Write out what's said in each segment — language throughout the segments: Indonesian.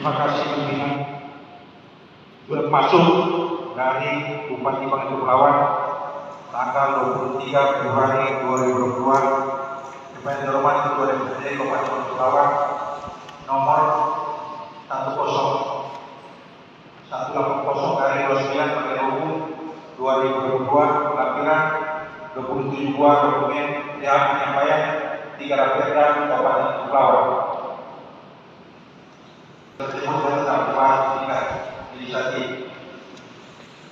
Terima kasih pimpinan bermasuk dari Bupati Bangka Kepulauan tanggal 23 Februari 2022 kepada yang terhormat Ketua DPRD Kabupaten Bangka Kepulauan nomor 10/29/2022 lampiran 27 buah dokumen yang penyampaian 3 Raperda Kabupaten Kepulauan. Tersebut tentang dibahas tingkat inisiatif.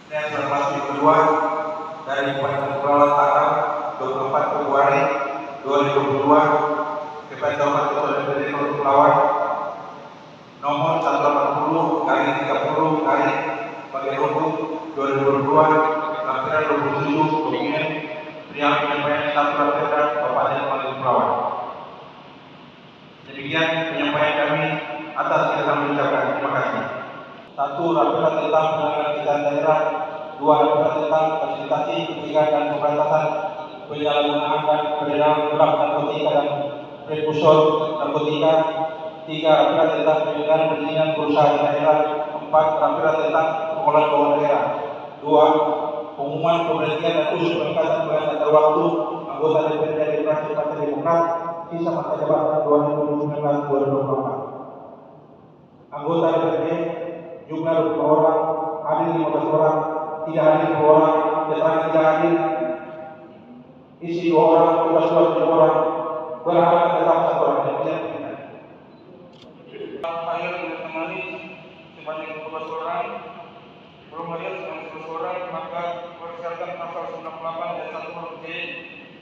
Dan termasuk kedua dari Bupati Kepulauan tanggal 24 Februari 2022 kepada Ketua DPRD Kepulauan nomor 180/30/Bagi 2022 lampiran 27 dokumen yang penyampaian 1 Raperda Kabupaten Bangka Kepulauan. Demikian penyampaian kami atas kita mengucapkan terima kasih. 1 Raperda tentang penanganan kejahatan daerah, 2 Raperda tentang fasilitasi pencegahan dan pemberantasan penyalahgunaan dan peredaran gelap narkotika dan prekursor narkotika, 3 Raperda tentang penyelenggaraan perizinan perusahaan daerah, 4 Raperda tentang pengelolaan keuangan daerah, 2 pengumuman pemberhentian dan usul peningkatan antar waktu anggota DPRD dari fraksi Partai Demokrat sisa masa jabatan 2019-2024. Anggota DPRD jumlah 20 orang, hadir 15 orang, tidak hadir 2 orang, keterangan tidak hadir, isi 2 orang, tugas 7 orang, berhalangan tetap 1 orang. Hadir menemani sebanyak 12 orang, belum hadir sebanyak 11 orang, maka berdasarkan pasal 98 dan 1 huruf J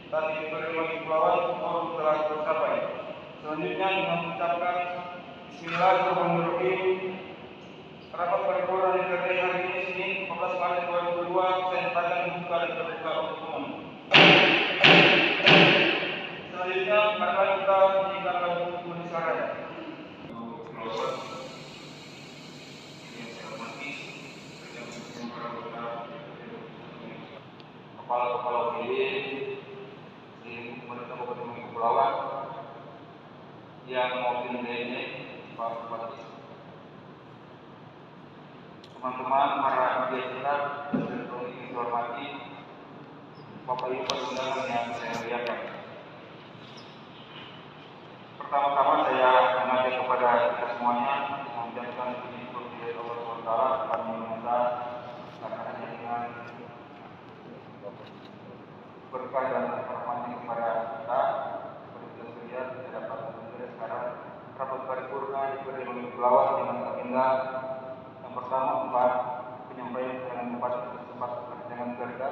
tadi DPRD Bangka Kepulauan quorum telah tercapai. Selanjutnya dengan mengucapkan Bismillahirrahmanirrahim. Rapat paripurna DPRD hari ini Senin 14 Maret 2022 saya nyatakan dibuka dan terbuka untuk umum. Selanjutnya akan kita menyanyikan lagu Indonesia Raya. Kepala-kepala OPD di Pemerintah Kabupaten Bangka Kepulauan yang mewakili ini Pak Bupati, teman-teman para media cetak dan elektronik yang dihormati, Bapak Ibu undangan yang saya muliakan. Pertama-tama saya mengajak kepada kita semuanya mengucapkan puji kepada Allah SWT. Kami meminta karena dengan berkah dan rahmatnya kepada kita sekalian kita dapat mengambil sekarang rapat paripurna DPRD Bangka Kepulauan dengan agenda yang pertama penyampaian dengan tempat dengan kerja,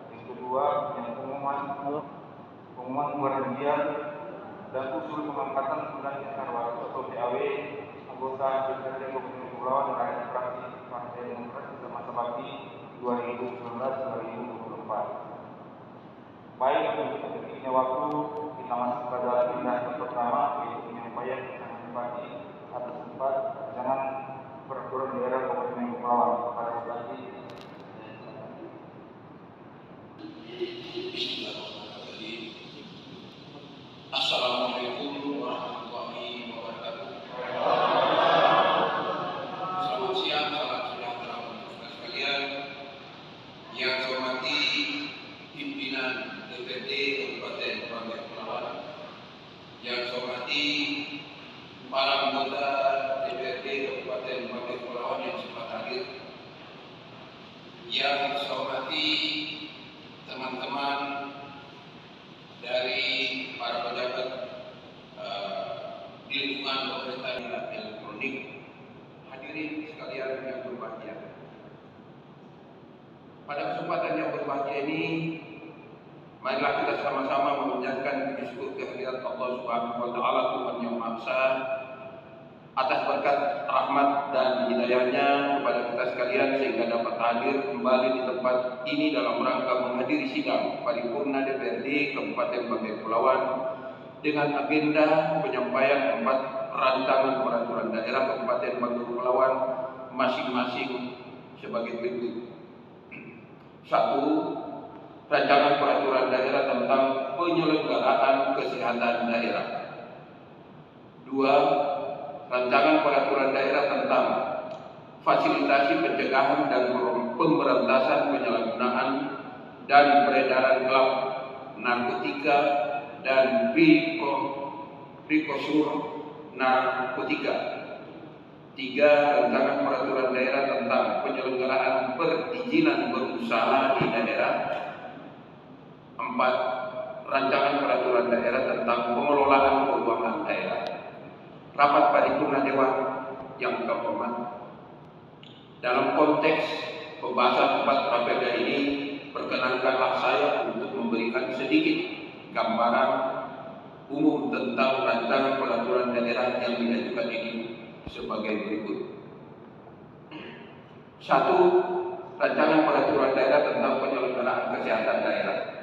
yang kedua yang pengumuman pemberhentian dan usul pengangkatan pengganti sarwara atau PAW anggota DPRD Kabupaten Kepulauan dari fraksi Partai Demokrat pada masa bakti 2019-2024. Baik, untuk sedikitnya waktu kita masuk pada agenda yang pertama, yaitu penyampaian keterangan bupati atas tempat jangan peraturan daerah Kabupaten Bangka Kepulauan pada bupati. Assalamualaikum warahmatullahi wabarakatuh. Selamat siang, salam sejahtera untuk kita sekalian. Yang saya hormati pimpinan DPRD Kabupaten Bangka Kepulauan, yang saya hormati para anggota DPRD Kabupaten Bangka Kepulauan yang sempat hadir, yang saya hormati teman-teman dari para pejabat di lingkungan pemerintahan elektronik, hadirin sekalian yang berbahagia. Pada kesempatan yang berbahagia ini, marilah kita sama-sama mengucapkan puji syukur kehadirat Allah Subhanahu wa taala, Tuhan yang Maha Esa, atas berkat rahmat dan hidayahnya kepada kita sekalian sehingga dapat hadir kembali di tempat ini dalam rangka menghadiri sidang paripurna DPRD Kabupaten Bangka Kepulauan dengan agenda penyampaian 4 rancangan peraturan daerah Kabupaten Bangka Kepulauan masing-masing sebagai berikut. 1. Rancangan peraturan daerah tentang penyelenggaraan kesehatan daerah. 2. rancangan peraturan daerah tentang fasilitasi pencegahan dan pemberantasan penyalahgunaan dan peredaran gelap narkotika dan prekursor narkotika. 3. Rancangan peraturan daerah tentang penyelenggaraan perizinan berusaha di daerah. 4. Rancangan peraturan daerah tentang pengelolaan keuangan daerah. Rapat paripurna Dewan yang terhormat, dalam konteks pembahasan 4 raperda ini, perkenankanlah saya untuk memberikan sedikit gambaran umum tentang rancangan peraturan daerah yang diajukan ini sebagai berikut. 1. Rancangan peraturan daerah tentang penyelenggaraan kesehatan daerah.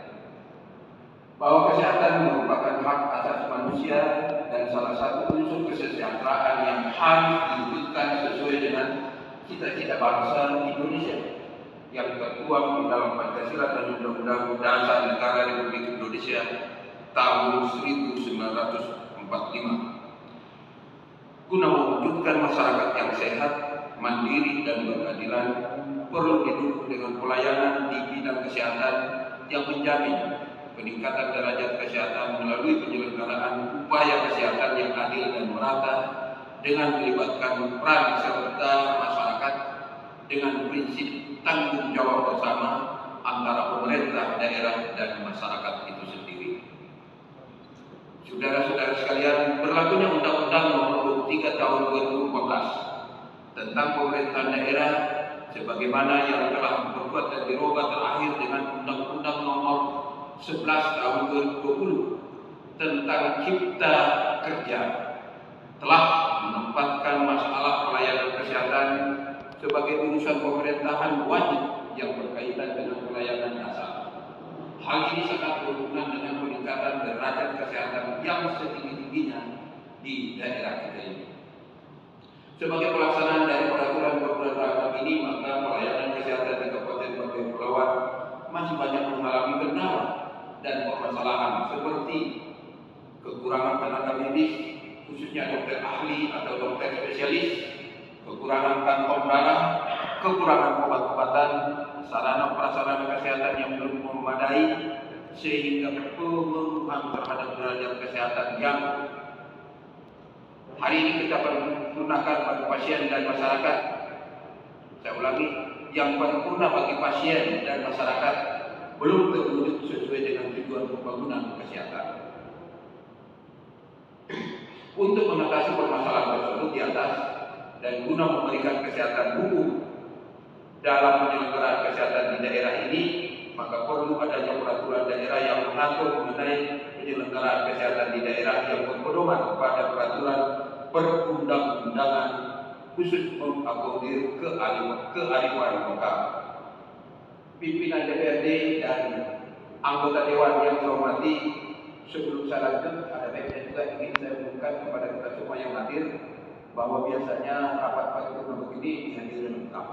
Bahwa kesehatan merupakan hak asasi manusia dan salah satu unsur kesejahteraan yang harus diwujudkan sesuai dengan cita-cita bangsa Indonesia yang tertuang di dalam Pancasila dan Undang-Undang Dasar Negara Republik Indonesia tahun 1945. Guna mewujudkan masyarakat yang sehat, mandiri dan berkeadilan, perlu didukung dengan pelayanan di bidang kesehatan yang menjamin peningkatan derajat kesehatan melalui penyelenggaraan upaya kesehatan yang adil dan merata dengan melibatkan peran serta masyarakat dengan prinsip tanggung jawab bersama antara pemerintah daerah dan masyarakat itu sendiri. Saudara-saudara sekalian, berlakunya Undang-Undang Nomor 23 Tahun 2014 tentang pemerintahan daerah sebagaimana yang telah diperkuat dan dirubah terakhir dengan Undang-Undang Nomor 11 Tahun 2020 tentang Cipta Kerja telah menempatkan masalah pelayanan kesehatan sebagai urusan pemerintahan wajib yang berkaitan dengan pelayanan dasar. Hal ini sangat berhubungan dengan peningkatan derajat kesehatan yang setinggi-tingginya di daerah kita ini. Sebagai pelaksanaan dari peraturan perundang-undangan ini, maka pelayanan kesehatan di Kabupaten Bangka Kepulauan masih banyak mengalami kendala dan permasalahan seperti kekurangan tenaga medis, khususnya dokter ahli atau dokter spesialis, kekurangan kantong darah, kekurangan obat-obatan, sarana prasarana kesehatan yang belum memadai, sehingga pemenuhan terhadap derajat kesehatan yang hari ini kita pergunakan bagi pasien dan masyarakat. Saya ulangi, yang paripurna bagi pasien dan masyarakat belum terwujud sesuai dengan tujuan pembangunan kesehatan. Untuk mengatasi permasalahan tersebut di atas dan guna memberikan kesehatan hukum dalam penyelenggaraan kesehatan di daerah ini, maka perlu adanya peraturan daerah yang mengatur mengenai penyelenggaraan kesehatan di daerah yang berpedoman pada peraturan perundang-undangan khusus mengakomodir kearifan lokal. Pimpinan DPRD dan anggota Dewan yang saya hormati, sebelum saya lanjut, ada baiknya juga ingin saya umumkan kepada kita semua yang hadir bahwa biasanya rapat paripurna begini dihadiri lengkap.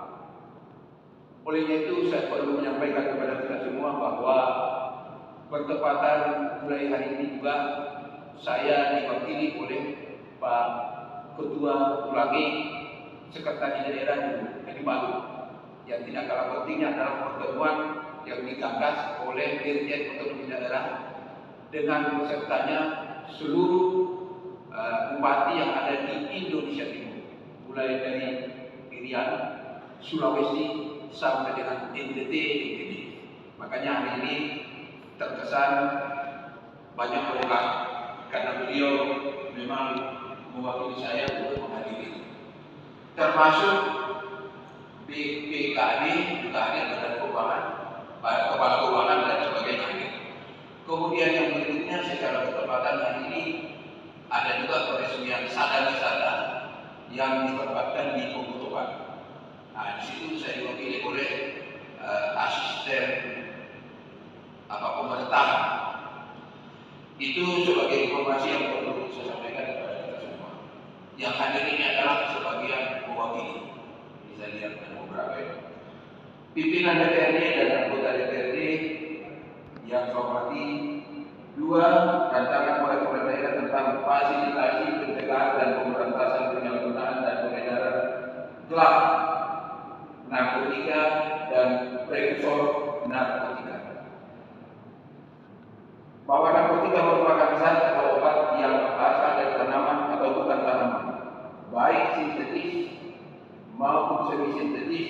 Olehnya itu saya perlu menyampaikan kepada kita semua bahwa bertepatan mulai hari ini juga saya diwakili oleh Pak Ketua Ulangi Sekretaris Daerah di Palu. Yang tidak kalah pentingnya adalah pertemuan yang digagas oleh Dirjen Otonomi Daerah dengan pesertanya seluruh bupati yang ada di Indonesia Timur, mulai dari Irian, Sulawesi sampai dengan NTT. Makanya hari ini terkesan banyak orang karena beliau memang mewakili saya untuk menghadiri, termasuk BPKD juga hadir, Badan Keuangan, Kepala Keuangan dan sebagainya. Kemudian yang berikutnya secara bertepatan hari ini ada juga peresmian sada-sada yang ditempatkan di Pembutuhan. Nah, di situ saya diwakili oleh asisten pemerintahan. Itu sebagai informasi yang perlu saya sampaikan kepada kita semua. Yang hadir ini adalah sebagian mewakili. Bisa lihat ada beberapa ya. Pimpinan DPRD dan anggota DPRD yang saya hormati, 2. Rancangan peraturan daerah tentang fasilitasi pencegahan dan pemberantasan penyalahgunaan semi-sintetis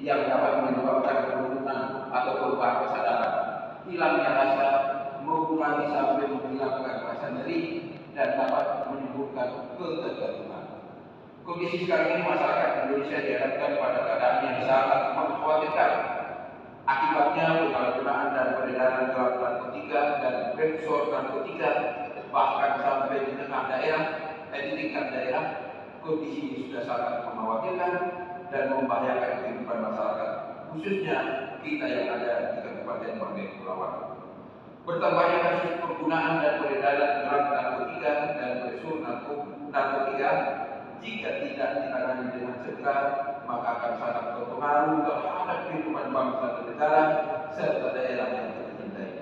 yang dapat menyebabkan penurunan atau perubahan kesadaran, hilangnya rasa, mengurangi sampai menghilangkan rasa nyeri, dan dapat menimbulkan ketergantungan. Kondisi sekarang ini masyarakat Indonesia dihadapkan pada keadaan yang sangat mengkhawatirkan. Akibatnya penyalahgunaan dan peredaran gelap narkotika dan prekursor narkotika bahkan sampai di tingkat daerah, kondisi ini sudah sangat mengkhawatirkan dan membahayakan kehidupan masyarakat, khususnya kita yang ada di Kabupaten Banggai Kepulauan. Bertambahnya kasus penggunaan dan peredaran gelap narkotika dan prekursor narkotika jika tidak ditangani dengan segera, maka akan sangat berpengaruh terhadap kehidupan bangsa dan negara serta daerah yang tercintai.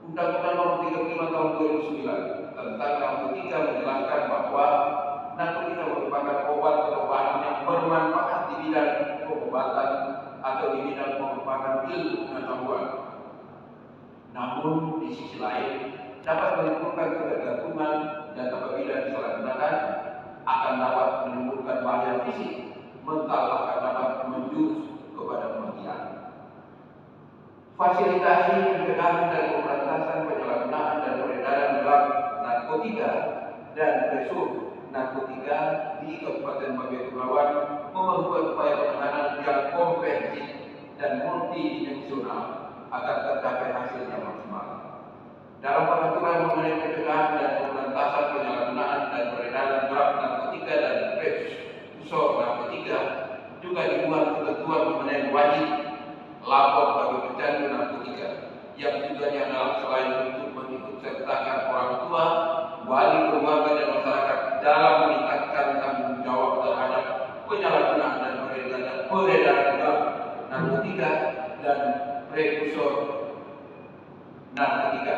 Undang-Undang Nomor 35 Tahun 2009 tentang narkotika menjelaskan bahwa narkotika merupakan obat-obatan yang bermanfaat di bidang pengobatan atau di bidang pengembangan ilmu pengetahuan. Namun di sisi lain dapat menimbulkan ketergantungan dan apabila disalahgunakan akan dapat menimbulkan bahaya fisik, mental akan dapat menjurus kepada kematian. Fasilitasi pencegahan dan pemberantasan penyalahgunaan dan peredaran gelap narkotika dan prekursor narkotika di Kabupaten Banggai Kepulauan memerlukan upaya penanganan yang komprehensif dan multidimensional agar tercapai hasil yang maksimal. Dalam peraturan mengenai pencegahan dan pemberantasan penyalahgunaan dan peredaran gelap narkotika dan prekursor narkotika juga dibuat ketentuan mengenai wajib lapor bagi pecandu narkotika yang tujuannya adalah selain untuk mengikutsertakan orang tua, wali keluarga dan masyarakat dalam meningkatkan tanggung jawab terhadap penyalahgunaan dan peredaran gelap narkotika dan prekursor narkotika.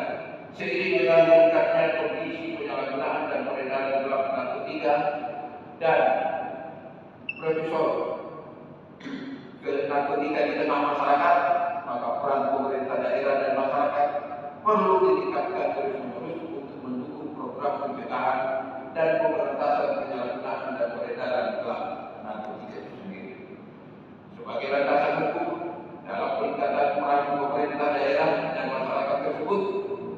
Seiring dengan meningkatnya kondisi penyalahgunaan dan peredaran gelap narkotika dan prekursor narkotika di tengah masyarakat, maka peran pemerintah daerah dan masyarakat perlu ditingkatkan terus-menerus untuk mendukung program pencegahan dan pemberantasan penyalahgunaan dan peredaran gelap narkotika itu sendiri. Sebagai landasan hukum dalam peningkatan peran pemerintah daerah dan masyarakat tersebut,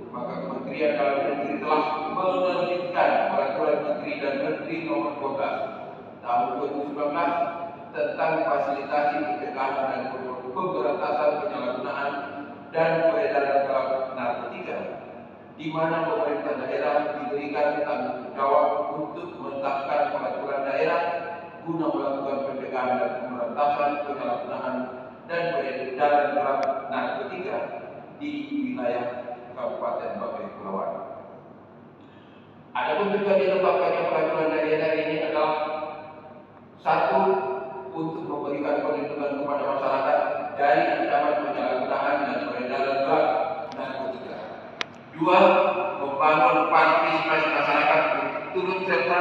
maka Kementerian Dalam Negeri telah menerbitkan Peraturan Menteri dan Menteri Nomor 12 Tahun 2019 tentang fasilitasi pencegahan dan pemberantasan penyalahgunaan dan peredaran gelap narkotika, di mana pemerintah daerah diberikan tanggung jawab untuk menetapkan peraturan daerah guna melakukan pencegahan dan pemberantasan penyalahgunaan dan peredaran gelap narkotika di wilayah Kabupaten Banggai Kepulauan. Adapun tujuan ditetapkannya peraturan daerah ini adalah satu, untuk memberikan perlindungan kepada masyarakat dari ancaman penyalahgunaan dan peredaran gelap narkotika. Dua, membangun partisipasi masyarakat untuk turut serta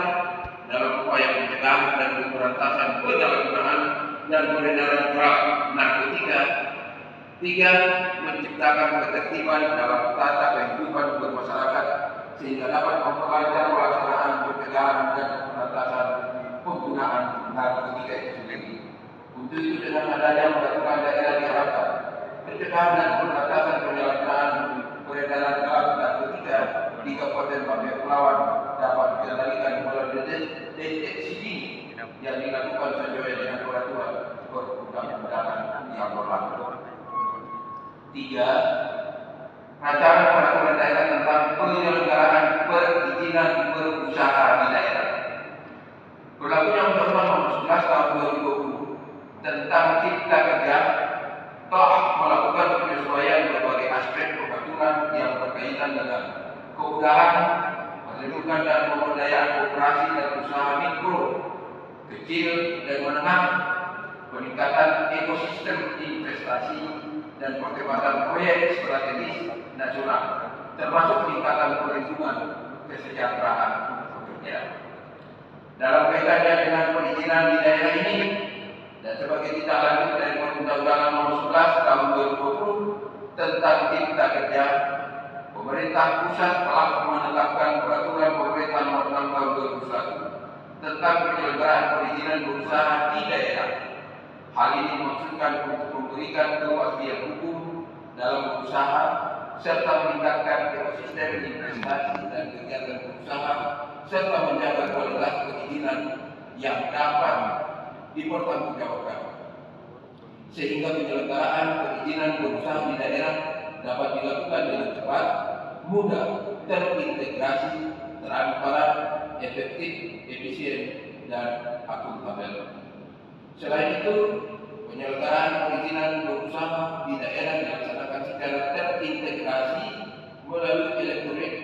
dalam upaya pencegahan dan pemberantasan penyalahgunaan dan peredaran gelap narkotika. Tiga, menciptakan ketertiban dalam tata kehidupan bermasyarakat sehingga dapat memperlancar pelaksanaan pencegahan dan pemberantasan penggunaan narkotika itu sendiri. Untuk itu dengan adanya peraturan daerah diharapkan pencegahan dan pemberantasan penyalahgunaan peredaran gelap narkotika di Kabupaten Banggai Kepulauan dapat dikendalikan melalui deteksi dini yang dilakukan sesuai dengan peraturan perundang-undangan yang berlaku. Tiga, rancangan peraturan daerah tentang penyelenggaraan perizinan berusaha di daerah. Berlakunya Undang-Undang Nomor 11 Tahun 2020 tentang Cipta Kerja telah melakukan penyesuaian berbagai aspek peraturan yang berkaitan dengan kemudahan, perlindungan dan pemberdayaan operasi dan usaha mikro, kecil dan menengah, peningkatan ekosistem investasi dan percepatan proyek strategis nasional, termasuk peningkatan perlindungan kesejahteraan pekerja. Dalam kaitannya dengan perizinan di daerah ini dan sebagai tindak lanjut dari Perundang-undangan Nomor 11 Tahun 2020 tentang Cipta Kerja, pemerintah pusat telah menetapkan Peraturan Pemerintah Nomor 6 Tahun 2001 tentang penyelenggaraan perizinan berusaha di daerah Hal ini dimaksudkan untuk memberikan kepastian hukum dalam berusaha serta meningkatkan ekosistem investasi dan kegiatan berusaha serta menjaga kualitas perizinan yang dapat dipertanggungjawabkan, sehingga penyelenggaraan perizinan berusaha di daerah dapat dilakukan dengan cepat, mudah, terintegrasi, transparan, efektif, efisien, dan akuntabel. Selain itu, penyelenggaraan perizinan berusaha di daerah dilaksanakan secara terintegrasi melalui elektronik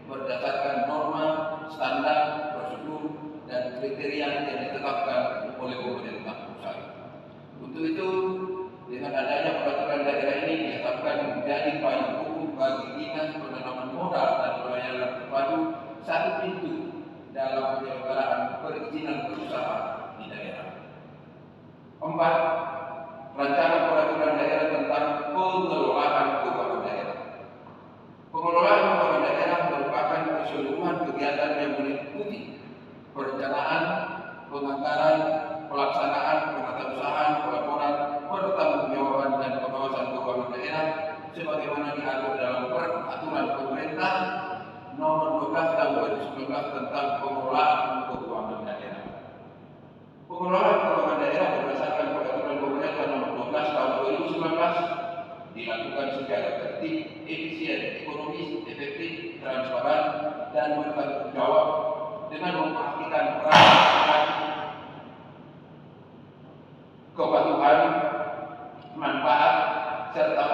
berdasarkan norma, standar, prosedur, dan kriteria yang ditetapkan oleh pemerintah pusat. Untuk itu, dengan adanya peraturan daerah ini diharapkan menjadi payung hukum bagi dinas penanaman modal dan pelayanan terpadu satu pintu dalam penyelenggaraan perizinan berusaha di daerah. 4. Rancangan peraturan daerah tentang pengelolaan keuangan daerah. Pengelolaan keuangan daerah merupakan keseluruhan kegiatan yang meliputi perencanaan, penganggaran, pelaksanaan, penatausahaan, pelaporan, pertanggungjawaban dan pengawasan keuangan daerah sebagaimana diatur dalam Peraturan Pemerintah Nomor 12 Tahun 2019 tentang pengelolaan keuangan daerah. Pengelolaan keuangan daerah berdasarkan Peraturan Pemerintah Nomor 12 Tahun 2019 dilakukan secara tertib, efisien, ekonomis, efektif, transparan, dan bertanggung jawab dengan memperhatikan peran kepatuhan, manfaat, serta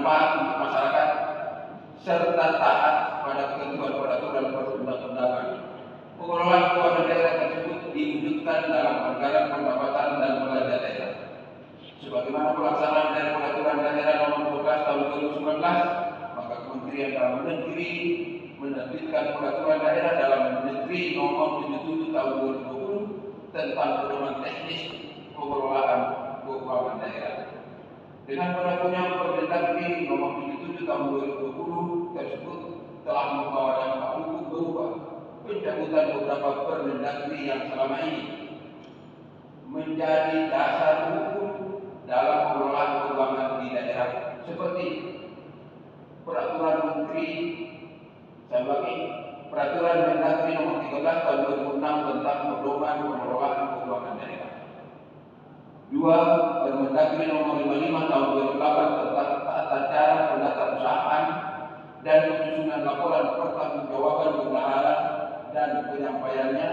manfaat untuk masyarakat, serta taat pada ketentuan peraturan perundang-undangan. Pengelolaan keuangan daerah tersebut diwujudkan dalam anggaran pendapatan dan belanja daerah. Sebagaimana pelaksanaan dari Peraturan Daerah Nomor 12 Tahun 2019, maka Kementerian Dalam Negeri menerbitkan Peraturan Daerah Dalam Negeri Nomor 77 Tahun 2020 tentang pedoman teknis pengelolaan keuangan daerah. Dengan berlakunya Permendagri Nomor 77 Tahun 2020 tersebut telah membawa dampak hukum berupa pencabutan beberapa Permendagri yang selama ini menjadi dasar hukum dalam pengelolaan keuangan di daerah, seperti Peraturan Menteri Peraturan Mendagri Nomor 13 Tahun 2006 tentang pedoman pengelolaan keuangan daerah. 2. Permendagri Nomor 55 Tahun 2008 tentang tata cara pendatausahaan dan penyusunan laporan pertanggungjawaban bendahara dan penyampaiannya,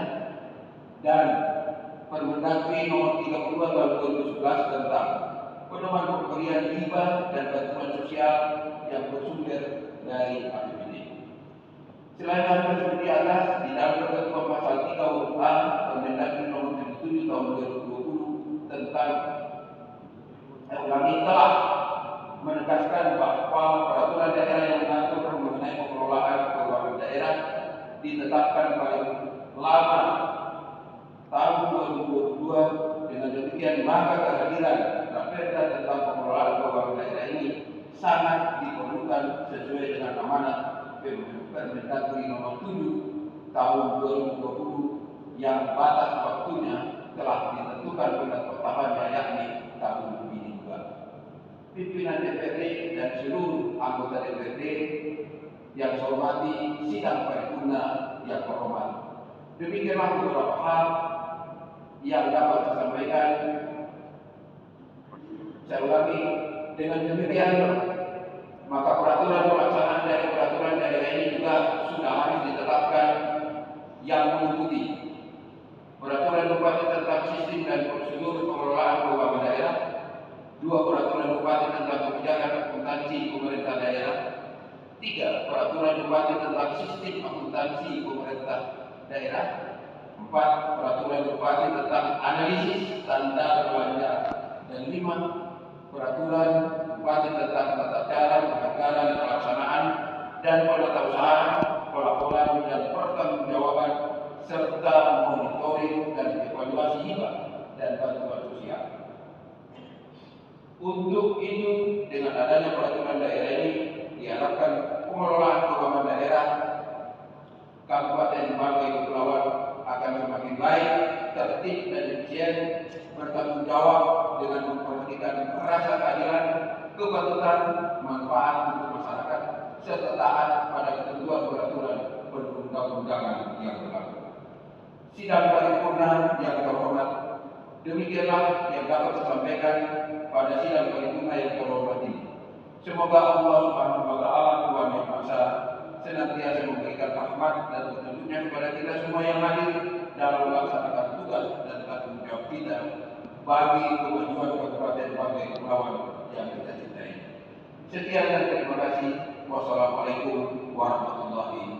dan Permendagri Nomor 32 Tahun 2011 tentang pedoman pemberian hibah dan bantuan sosial yang bersumber dari APBD. Selain hal tersebut di atas, di dalam ketentuan pasal 3 huruf A Permendagri Nomor 77 Tahun 2020 tentang telah menegaskan bahwa peraturan daerah yang mengatur mengenai pengelolaan keuangan daerah ditetapkan paling lama tahun 2022. Dengan demikian maka kehadiran Raperda tentang pengelolaan keuangan daerah ini sangat diperlukan sesuai dengan amanat Permendagri Nomor 7 Tahun 2020 yang batas waktunya telah ditentukan pada pertahannya, yakni tahun ini juga. Pimpinan DPRD dan seluruh anggota DPRD yang saya hormati, sidang paripurna yang terhormat. Demikianlah beberapa hal yang dapat saya sampaikan. Saya ulangi, dengan demikian maka peraturan pelaksanaan dari peraturan daerah ini juga sudah harus ditetapkan yang meliputi Peraturan Bupati tentang sistem dan prosedur pengelolaan keuangan daerah, 2. Peraturan Bupati tentang kebijakan akuntansi pemerintah daerah, 3. Peraturan Bupati tentang sistem akuntansi pemerintah daerah, 4. Peraturan Bupati tentang analisis standar belanja, dan 5. Peraturan Bupati tentang tata cara penganggaran, pelaksanaan dan penatausahaan, pelaporan dan pertanggungjawaban serta monitoring dan evaluasi hibah dan bantuan sosial. Untuk itu, dengan adanya peraturan daerah ini diharapkan pengelolaan keuangan daerah Kabupaten Banggai Kepulauan akan semakin baik, tertib dan efisien, bertanggung jawab dengan memperhatikan rasa keadilan, kepatutan, manfaat untuk masyarakat, serta taat pada ketentuan peraturan perundang-undangan yang berlaku. Sidang paripurna yang terhormat, demikianlah yang dapat disampaikan pada sidang paripurna yang terhormat ini. Semoga Allah Subhanahu wa Ta'ala, Tuhan Yang Maha Esa, senantiasa memberikan rahmat dan petunjuknya kepada kita semua yang hadir dalam melaksanakan tugas dan tanggung jawab kita bagi kemajuan Kabupaten Pantai Kepulauan yang kita cintai. Sekian dan terima kasih. Wassalamualaikum warahmatullahi wabarakatuh.